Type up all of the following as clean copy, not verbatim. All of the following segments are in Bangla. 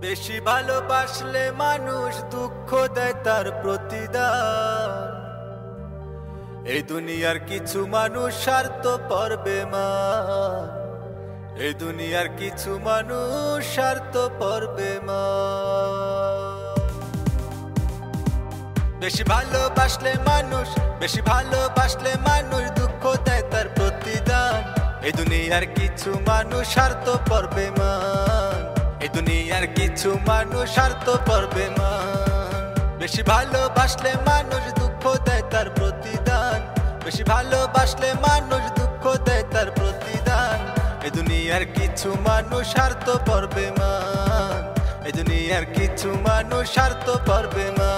বেশি ভালোবাসলে মানুষ দুঃখ দেয় তার প্রতিদান। এই দুনিয়ার কিছু মানুষ স্বার্থপর বেঈমান, এই দুনিয়ার কিছু মানুষ স্বার্থপর বেঈমান। বেশি ভালোবাসলে মানুষ দুঃখ দেয় তার প্রতিদান। এই দুনিয়ার কিছু মানুষ স্বার্থপর বেঈমান, এই দুনিয়ার কিছু মানুষ স্বার্থপর বেঈমান। বেশি ভালোবাসলে মানুষ দুঃখ দেয় তার প্রতিদান, বেশি ভালোবাসলে মানুষ দুঃখ দেয় তার প্রতিদান। এই দুনিয়ার কিছু মানুষ স্বার্থপর বেঈমান, এই দুনিয়ার কিছু মানুষ স্বার্থপর বেঈমান।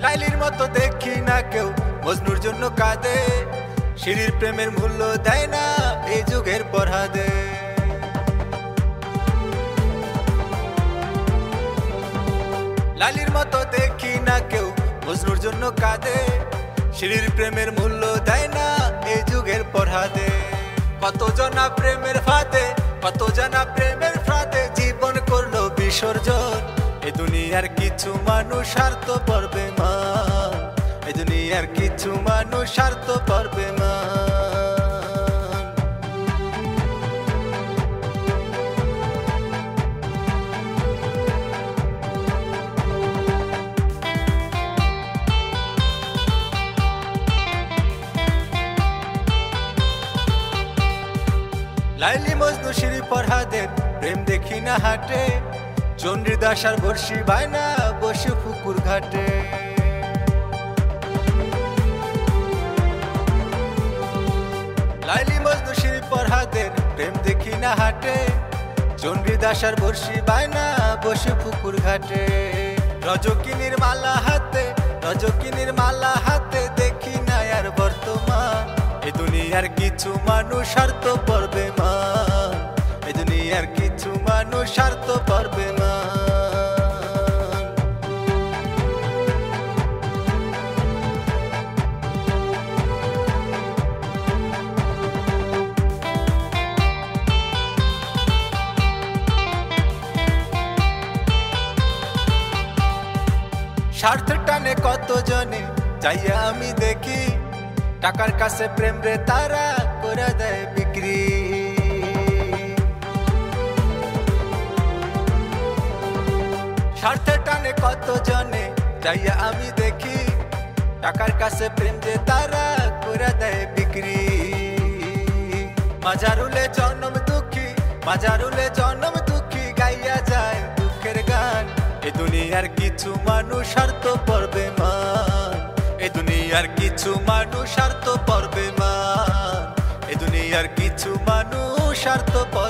লাইলির মতো দেখি না কেউ মজনুর জন্য কাঁদে, শিরির প্রেমের মূল্য দেয় না এই যুগের পরহাদে। লাইলির মতো দেখি না কেউ মজনুর জন্য কাঁদে, শিরির প্রেমের মূল্য দেয় না এই যুগের পরহাদে। কত জনা প্রেমের ফাঁদে, কত জনা প্রেমের ফাঁদে জীবন করলো বিসর্জন। এই দুনিয়ার কিছু মানুষ স্বার্থপর বেঈমান, এই দুনিয়ার কিছু মানুষ স্বার্থপর বেঈমান। লাইলি মজনু শিরি ফরহাদের প্রেম দেখি না হাটে, চন্দ্রদাস আর বর্ষি বায়না বসে পুকুর ঘাটে। লাইলি মজনু শিরি ফরহাদের প্রেম দেখি না হাটে, চন্দ্রদাস আর বর্ষি বায়না বসে পুকুর ঘাটে। রজকিনীর মালা হাতে, রজকিনীর মালা হাতে দেখি না আর বর্তমান। এই দুনিয়ার কিছু মানুষ স্বার্থপর বেঈমান, এই দুনিয়ার কিছু মানুষ স্বার্থপর বেঈমান। স্বার্থের টানে কত জনে চাইয়া আমি দেখি, টাকার কাছে প্রেম রে তারা করে দেয় বিক্রি। স্বার্থের টানে কত জনে চাইয়া আমি দেখি, টাকার কাছে প্রেম যে তারা করে দেয় বিক্রি। মাজারুলে জনম দুঃখী, মাজারুলে জনম দুঃখী গাইয়া যায় দুঃখের গান। এই দুনিয়ার কিছু মানুষ স্বার্থপর বেঈমান, এই দুনিয়ার কিছু মানুষ স্বার্থপর বেঈমান, এই দুনিয়ার কিছু মানুষ স্বার্থপর